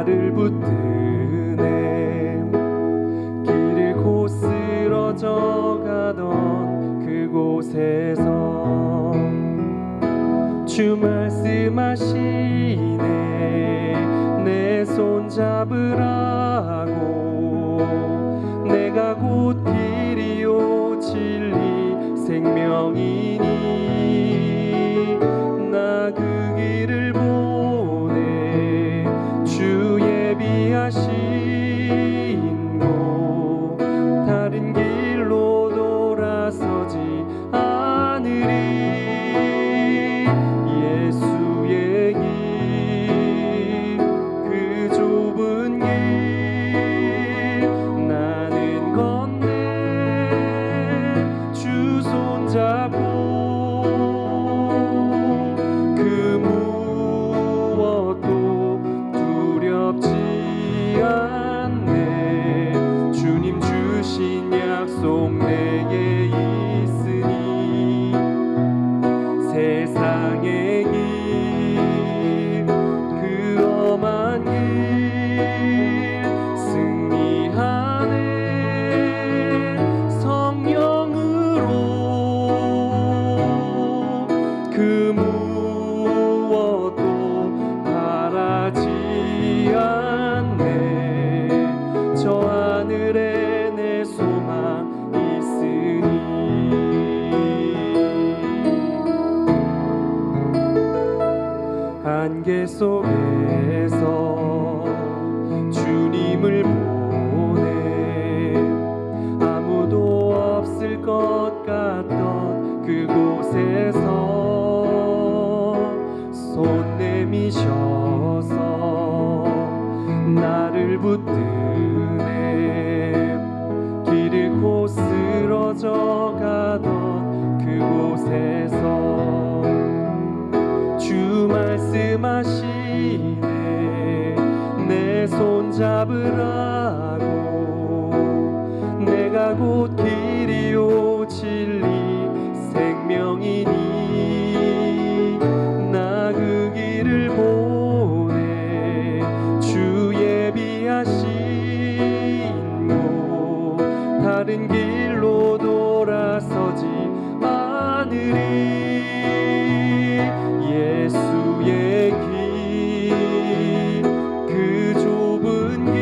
나를 붙드네. 길을 곧 쓰러져 가던 그곳에서 주 말씀하시네. 내 손 잡으라고. 내가 곧 길이요 진리 생명이니 나 그 길을 보내. 주 예비하신 곳 다른 길로 돌아서지 않으리. 예수의 길 그 좁은 길 나는 건네. 주 손잡고 그 무엇도 두렵지 않네. 주님 주신 약속 내게 있으니 세상의 길 그 험한 길 승리하네. 성령으로 그 무엇도 바라지 않네. 저 하늘에 내 소망 있으니 안개 속에서 주님을 보내. 아무도 없을 것 같던 그곳에서 손 내미셔서 나를 붙드네. 길을 곧 쓰러져 가던 그곳에서 주 말씀하시네. 내 손 잡으라고. 내가 곧 길이요 진리 생명이니 나 그 길을 보내. 주 예비하신 곳 다른 길로 돌아서지 않으리. 예수의 길 그 좁은 길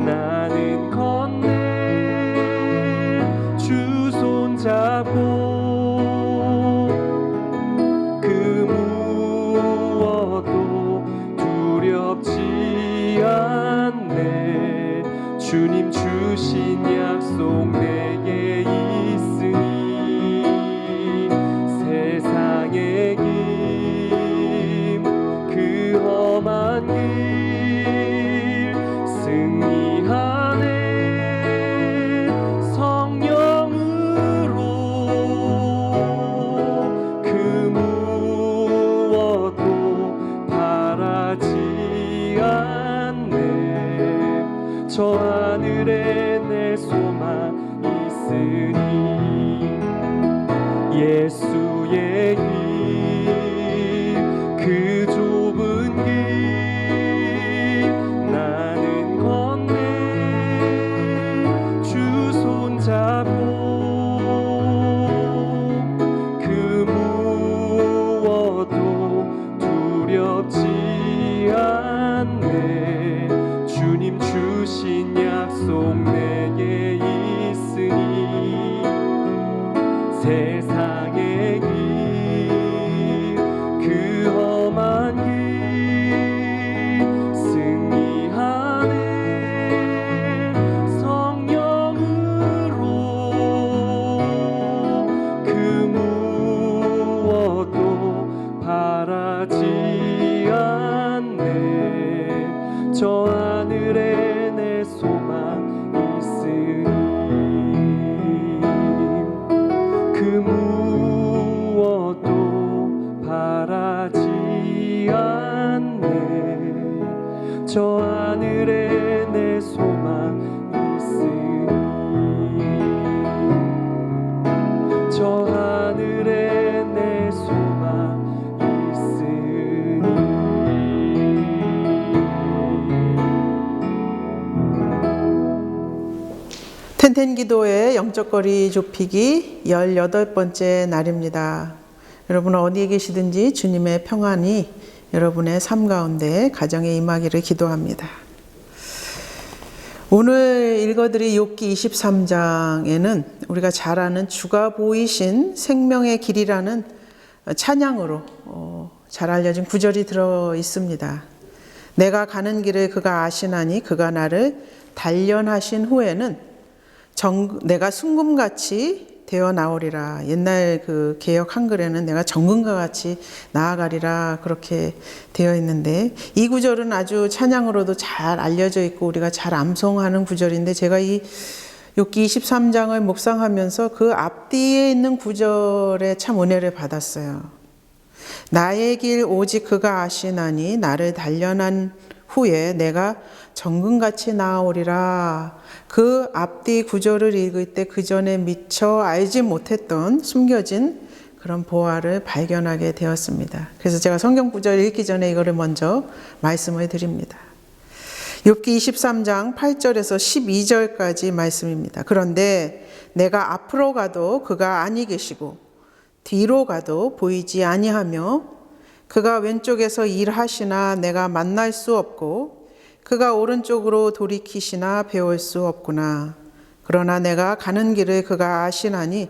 나는 건네. 주 손잡고 그 무엇도 두렵지 않네. 주님 주신 약속 내게 있으니 세상의 길 그 험한 길 승리하네. 성령으로 그 무엇도 바라지 않네. 저 하늘에 내 소망 있으니 예수의 길 그 좁은 길 나는 건네. 주 손잡고 그 무엇도 두렵지 않네. 주님 주신 약속 내게 있으니 세상의 길 그 험한 길 승리하네. 성령으로 그 무엇도 바라지 않네. 저 하늘에 내 소망 있으니 그 무엇도 바라지 않네. 저 하늘에 내 소망 있으니 저 하늘에 내 소망 있으니 텐텐 기도의 영적 거리 좁히기 18번째 날입니다. 여러분 어디에 계시든지 주님의 평안이 여러분의 삶 가운데 가정에 임하기를 기도합니다. 오늘 읽어드릴 욥기 23장에는 우리가 잘 아는 주가 보이신 생명의 길이라는 찬양으로 잘 알려진 구절이 들어 있습니다. 내가 가는 길을 그가 아시나니 그가 나를 단련하신 후에는 내가 순금같이 되어 나오리라. 옛날 그 개역 한글에는 내가 정금과 같이 나아가리라 그렇게 되어 있는데, 이 구절은 아주 찬양으로도 잘 알려져 있고 우리가 잘 암송하는 구절인데, 제가 이 욥기 23장을 묵상하면서 그 앞뒤에 있는 구절에 참 은혜를 받았어요. 나의 길 오직 그가 아시나니 나를 단련한 후에 내가 정금같이 나아오리라. 그 앞뒤 구절을 읽을 때 그 전에 미처 알지 못했던 숨겨진 그런 보화를 발견하게 되었습니다. 그래서 제가 성경 구절 읽기 전에 이거를 먼저 말씀을 드립니다. 욥기 23장 8절에서 12절까지 말씀입니다. 그런데 내가 앞으로 가도 그가 아니 계시고 뒤로 가도 보이지 아니하며 그가 왼쪽에서 일하시나 내가 만날 수 없고 그가 오른쪽으로 돌이키시나 배울 수 없구나. 그러나 내가 가는 길을 그가 아시나니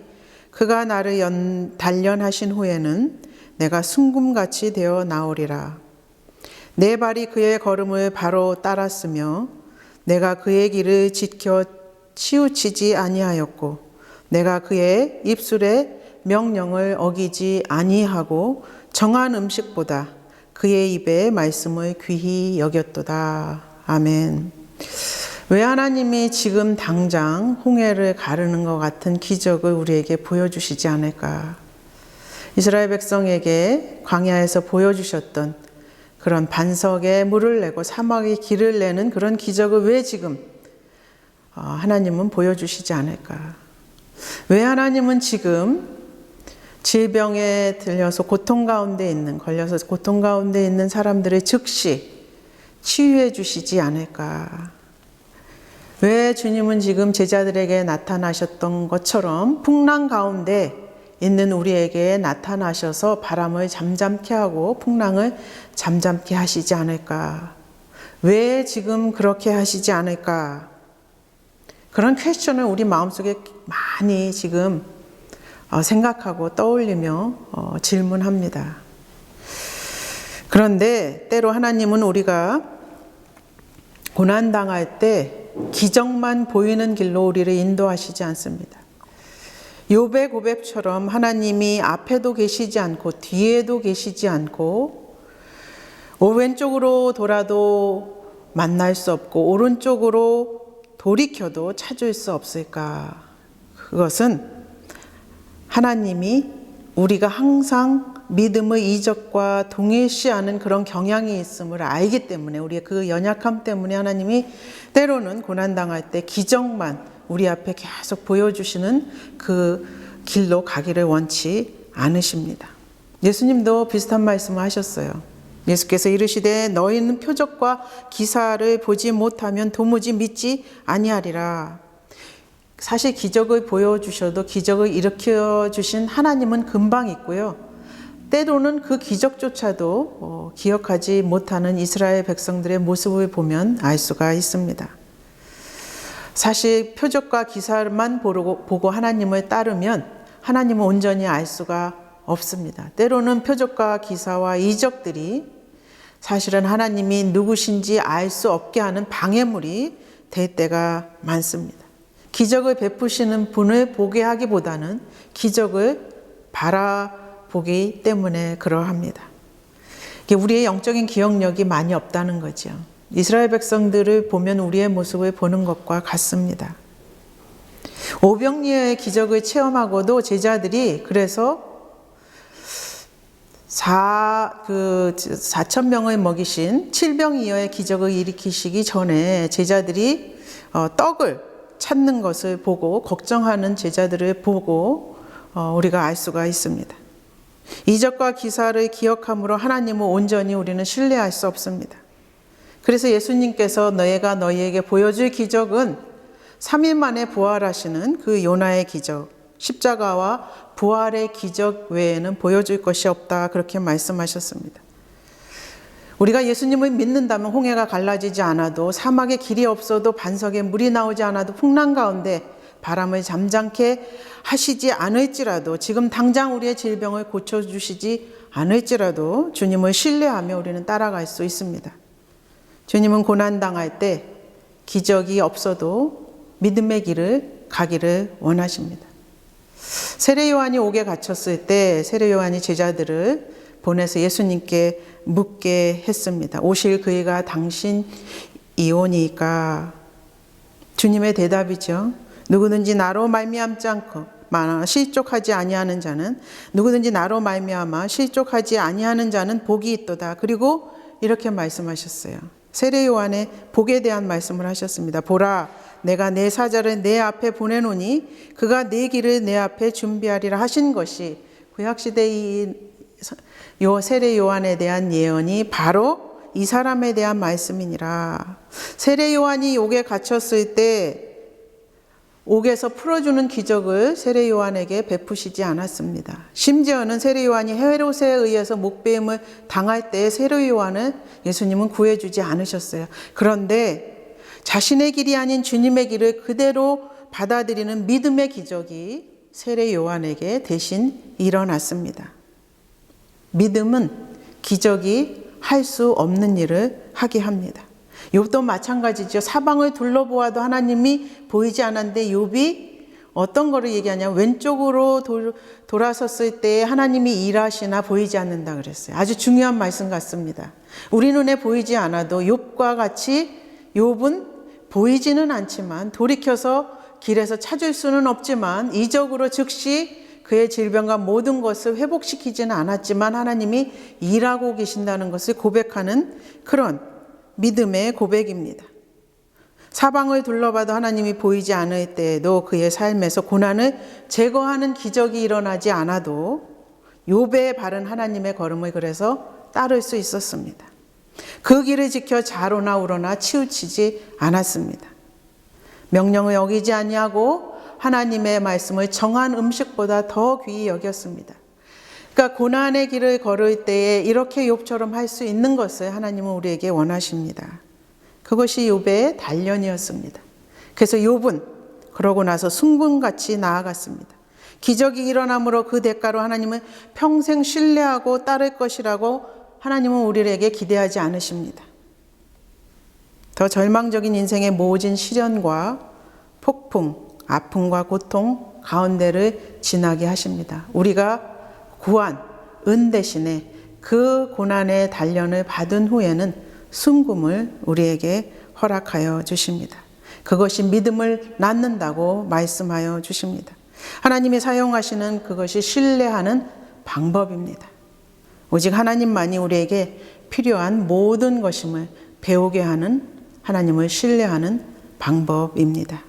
그가 나를 단련하신 후에는 내가 순금같이 되어 나오리라. 내 발이 그의 걸음을 바로 따랐으며 내가 그의 길을 지켜 치우치지 아니하였고 내가 그의 입술에 명령을 어기지 아니하고 정한 음식보다 그의 입의 말씀을 귀히 여겼도다. 아멘. 왜 하나님이 지금 당장 홍해를 가르는 것 같은 기적을 우리에게 보여주시지 않을까? 이스라엘 백성에게 광야에서 보여주셨던 그런 반석에 물을 내고 사막에 길을 내는 그런 기적을 왜 지금 하나님은 보여주시지 않을까? 왜 하나님은 지금 질병에 걸려서 고통 가운데 있는 사람들을 즉시 치유해 주시지 않을까? 왜 주님은 지금 제자들에게 나타나셨던 것처럼 풍랑 가운데 있는 우리에게 나타나셔서 바람을 잠잠케 하고 풍랑을 잠잠케 하시지 않을까? 왜 지금 그렇게 하시지 않을까? 그런 퀘스천을 우리 마음속에 많이 지금 생각하고 떠올리며 질문합니다. 그런데 때로 하나님은 우리가 고난당할 때 기적만 보이는 길로 우리를 인도하시지 않습니다. 욥의 고백처럼 하나님이 앞에도 계시지 않고 뒤에도 계시지 않고 왼쪽으로 돌아도 만날 수 없고 오른쪽으로 돌이켜도 찾을 수 없을까? 그것은 하나님이 우리가 항상 믿음의 이적과 동일시하는 그런 경향이 있음을 알기 때문에, 우리의 그 연약함 때문에 하나님이 때로는 고난당할 때 기적만 우리 앞에 계속 보여주시는 그 길로 가기를 원치 않으십니다. 예수님도 비슷한 말씀을 하셨어요. 예수께서 이르시되 너희는 표적과 기사를 보지 못하면 도무지 믿지 아니하리라. 사실 기적을 보여주셔도 기적을 일으켜 주신 하나님은 금방 있고요. 때로는 그 기적조차도 기억하지 못하는 이스라엘 백성들의 모습을 보면 알 수가 있습니다. 사실 표적과 기사만 보고 하나님을 따르면 하나님은 온전히 알 수가 없습니다. 때로는 표적과 기사와 이적들이 사실은 하나님이 누구신지 알 수 없게 하는 방해물이 될 때가 많습니다. 기적을 베푸시는 분을 보게 하기보다는 기적을 바라보기 때문에 그러합니다. 우리의 영적인 기억력이 많이 없다는 거죠. 이스라엘 백성들을 보면 우리의 모습을 보는 것과 같습니다. 오병이어의 기적을 체험하고도 제자들이 그래서 4,000명을 먹이신 7병이어의 기적을 일으키시기 전에 제자들이 떡을 찾는 것을 보고 걱정하는 제자들을 보고 우리가 알 수가 있습니다. 이적과 기사를 기억함으로 하나님을 온전히 우리는 신뢰할 수 없습니다. 그래서 예수님께서 내가 너희에게 보여줄 기적은 3일 만에 부활하시는 그 요나의 기적, 십자가와 부활의 기적 외에는 보여줄 것이 없다, 그렇게 말씀하셨습니다. 우리가 예수님을 믿는다면 홍해가 갈라지지 않아도, 사막에 길이 없어도, 반석에 물이 나오지 않아도, 풍랑 가운데 바람을 잠잠케 하시지 않을지라도, 지금 당장 우리의 질병을 고쳐주시지 않을지라도 주님을 신뢰하며 우리는 따라갈 수 있습니다. 주님은 고난당할 때 기적이 없어도 믿음의 길을 가기를 원하십니다. 세례 요한이 옥에 갇혔을 때 세례 요한이 제자들을 보내서 예수님께 묻게 했습니다. 오실 그이가 당신이오니까? 주님의 대답이죠. 누구든지 나로 말미암지 않고 실족하지 아니하는 자는, 누구든지 나로 말미암아 실족하지 아니하는 자는 복이 있도다. 그리고 이렇게 말씀하셨어요. 세례 요한의 복에 대한 말씀을 하셨습니다. 보라, 내가 내 사자를 내 앞에 보내노니 그가 내 길을 내 앞에 준비하리라 하신 것이, 구약시대의 세례 요한에 대한 예언이 바로 이 사람에 대한 말씀이니라. 세례 요한이 옥에 갇혔을 때 옥에서 풀어주는 기적을 세례 요한에게 베푸시지 않았습니다. 심지어는 세례 요한이 헤롯에 의해서 목배임을 당할 때 세례 요한을 예수님은 구해주지 않으셨어요. 그런데 자신의 길이 아닌 주님의 길을 그대로 받아들이는 믿음의 기적이 세례 요한에게 대신 일어났습니다. 믿음은 기적이 할 수 없는 일을 하게 합니다. 욥도 마찬가지죠. 사방을 둘러보아도 하나님이 보이지 않았는데 욥이 어떤 거를 얘기하냐, 왼쪽으로 돌아섰을 때 하나님이 일하시나 보이지 않는다 그랬어요. 아주 중요한 말씀 같습니다. 우리 눈에 보이지 않아도 욥과 같이 욥은 보이지는 않지만, 돌이켜서 길에서 찾을 수는 없지만, 이적으로 즉시 그의 질병과 모든 것을 회복시키지는 않았지만 하나님이 일하고 계신다는 것을 고백하는 그런 믿음의 고백입니다. 사방을 둘러봐도 하나님이 보이지 않을 때에도 그의 삶에서 고난을 제거하는 기적이 일어나지 않아도 욥의 바른 하나님의 걸음을 그래서 따를 수 있었습니다. 그 길을 지켜 자로나 우러나 치우치지 않았습니다. 명령을 어기지 아니하고 하나님의 말씀을 정한 음식보다 더 귀히 여겼습니다. 그러니까 고난의 길을 걸을 때에 이렇게 욥처럼 할 수 있는 것을 하나님은 우리에게 원하십니다. 그것이 욥의 단련이었습니다. 그래서 욥은 그러고 나서 승분같이 나아갔습니다. 기적이 일어남으로 그 대가로 하나님은 평생 신뢰하고 따를 것이라고 하나님은 우리에게 기대하지 않으십니다. 더 절망적인 인생의 모진 시련과 폭풍, 아픔과 고통 가운데를 지나게 하십니다. 우리가 구한 은 대신에 그 고난의 단련을 받은 후에는 순금을 우리에게 허락하여 주십니다. 그것이 믿음을 낳는다고 말씀하여 주십니다. 하나님이 사용하시는 그것이 신뢰하는 방법입니다. 오직 하나님만이 우리에게 필요한 모든 것임을 배우게 하는, 하나님을 신뢰하는 방법입니다.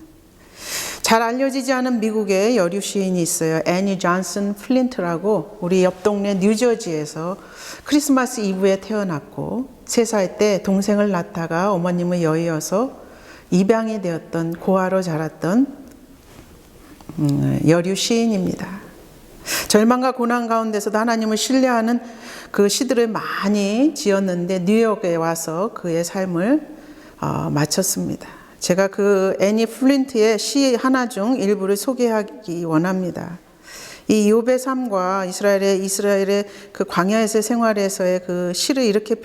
잘 알려지지 않은 미국의 여류 시인이 있어요. 애니 존슨 플린트라고, 우리 옆 동네 뉴저지에서 크리스마스 이브에 태어났고 3살 때 동생을 낳다가 어머님을 여의어서 입양이 되었던, 고아로 자랐던 여류 시인입니다. 절망과 고난 가운데서도 하나님을 신뢰하는 그 시들을 많이 지었는데 뉴욕에 와서 그의 삶을 마쳤습니다. 제가 그 애니 플린트의 시 하나 중 일부를 소개하기 원합니다. 이 욥의 삶과 이스라엘의 그 광야에서의 생활에서의 그 시를 이렇게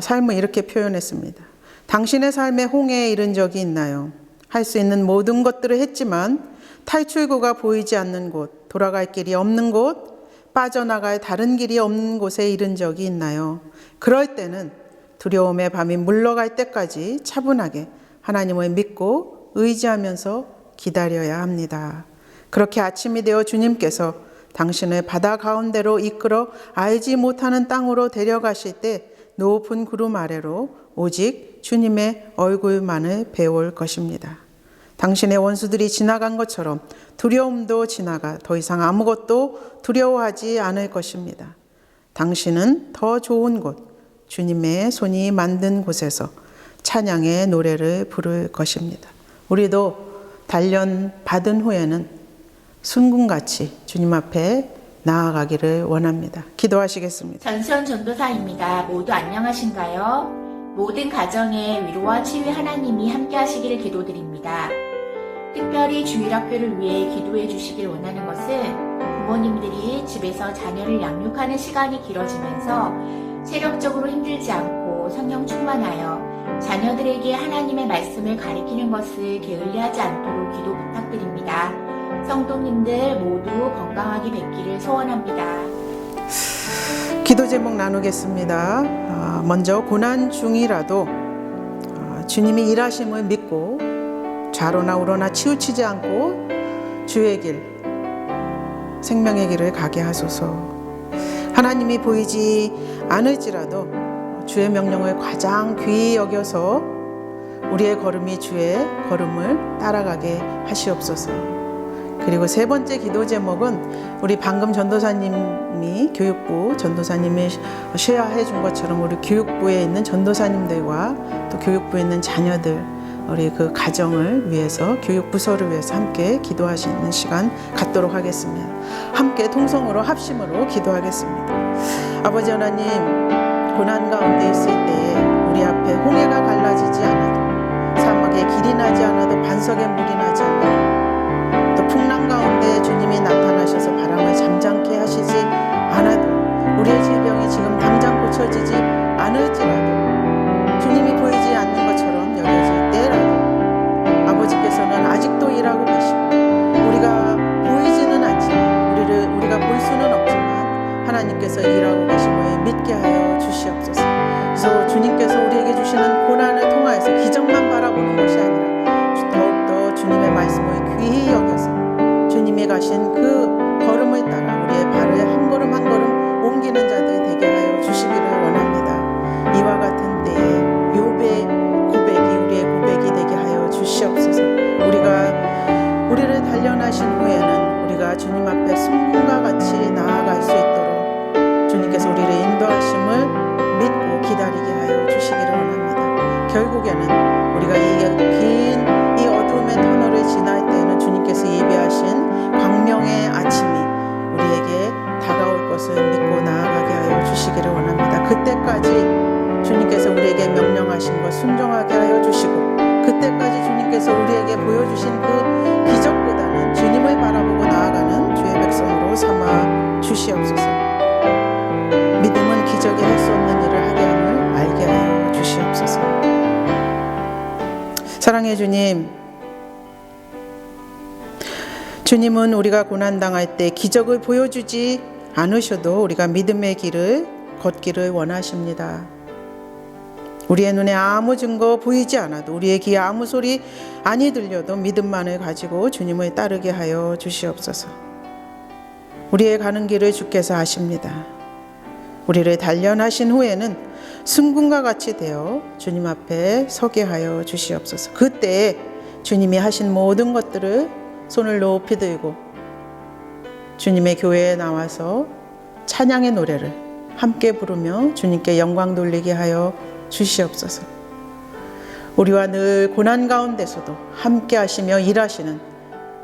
삶을 이렇게 표현했습니다. 당신의 삶에 홍해에 이른 적이 있나요? 할 수 있는 모든 것들을 했지만 탈출구가 보이지 않는 곳, 돌아갈 길이 없는 곳, 빠져나갈 다른 길이 없는 곳에 이른 적이 있나요? 그럴 때는 두려움의 밤이 물러갈 때까지 차분하게 하나님을 믿고 의지하면서 기다려야 합니다. 그렇게 아침이 되어 주님께서 당신을 바다 가운데로 이끌어 알지 못하는 땅으로 데려가실 때 높은 구름 아래로 오직 주님의 얼굴만을 배울 것입니다. 당신의 원수들이 지나간 것처럼 두려움도 지나가 더 이상 아무것도 두려워하지 않을 것입니다. 당신은 더 좋은 곳, 주님의 손이 만든 곳에서 찬양의 노래를 부를 것입니다. 우리도 단련 받은 후에는 순금같이 주님 앞에 나아가기를 원합니다. 기도하시겠습니다. 전수현 전도사입니다. 모두 안녕하신가요? 모든 가정에 위로와 치유의 하나님이 함께 하시기를 기도드립니다. 특별히 주일학교를 위해 기도해 주시길 원하는 것은 부모님들이 집에서 자녀를 양육하는 시간이 길어지면서 체력적으로 힘들지 않고 성령 충만하여 자녀들에게 하나님의 말씀을 가리키는 것을 게을리하지 않도록 기도 부탁드립니다. 성도님들 모두 건강하게 뵙기를 소원합니다. 기도 제목 나누겠습니다. 먼저 고난 중이라도 주님이 일하심을 믿고 좌로나 우로나 치우치지 않고 주의 길, 생명의 길을 가게 하소서. 하나님이 보이지 않을지라도 주의 명령을 가장 귀히 여겨서 우리의 걸음이 주의 걸음을 따라가게 하시옵소서. 그리고 세 번째 기도 제목은 우리 방금 전도사님이 교육부 전도사님이 쉐어해 준 것처럼 우리 교육부에 있는 전도사님들과 또 교육부에 있는 자녀들 우리 그 가정을 위해서 교육부서를 위해서 함께 기도하시는 시간 갖도록 하겠습니다. 함께 통성으로 합심으로 기도하겠습니다. 아버지 하나님, 고난 가운데 있을 때에 우리 앞에 홍해가 갈라지지 않아도 사막에 길이 나지 않아도 반석에 물이 나지 않아도 또 풍랑 가운데 주님이 나타나셔서 바람을 잠잠케 하시지 않아도 우리의 질병이 지금 당장 고쳐지지 않을지라도 주님이 보이지 않는 것처럼 여겨질 때라도 아버지께서는 아직도 일하고 계시고 우리가 보이지는 않지만 우리가 볼 수는 없지만 하나님께서 일하고 계심을 믿게 하여 주시옵소서. 그래서 주님께서 우리에게 주시는 고난을 통하여서 기적만 바라보는 것이 아니라 더욱더 주님의 말씀을 귀히 여겨서 주님이 가신 그 걸음을 따라 우리의 발을 한 걸음 한 걸음 옮기는 자들 되게 하여 주시기를 원합니다. 이와 같은 때에 욥의 고백이 우리의 고백이 되게 하여 주시옵소서. 우리를 단련하신 후에는 우리가 주님 앞에 순금과 같이 나아갈 수 있도록 주님께서 우리를 인도하심을 믿고 기다리게 하여 주시기를 원합니다. 결국에는 우리가 이 어두움의 터널을 지날 때에는 주님께서 예비하신 광명의 아침이 우리에게 다가올 것을 믿고 나아가게 하여 주시기를 원합니다. 그때까지 주님께서 우리에게 명령하신 것 순종하게 하여 주시고 그때까지 주님께서 우리에게 보여주신 그 기적보다는 주님을 바라보고 나아가는 주의 백성으로 삼아 주시옵소서. 믿음은 기적이 할 수 없는 일을 하게 함을 알게 하여 주시옵소서. 사랑해 주님, 주님은 우리가 고난당할 때 기적을 보여주지 않으셔도 우리가 믿음의 길을 걷기를 원하십니다. 우리의 눈에 아무 증거 보이지 않아도 우리의 귀에 아무 소리 아니 들려도 믿음만을 가지고 주님을 따르게 하여 주시옵소서. 우리의 가는 길을 주께서 아십니다. 우리를 단련하신 후에는 순금과 같이 되어 주님 앞에 서게 하여 주시옵소서. 그때에 주님이 하신 모든 것들을 손을 높이 들고 주님의 교회에 나와서 찬양의 노래를 함께 부르며 주님께 영광 돌리게 하여 주시옵소서. 우리와 늘 고난 가운데서도 함께 하시며 일하시는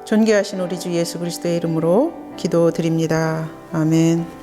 존귀하신 우리 주 예수 그리스도의 이름으로 기도드립니다. 아멘.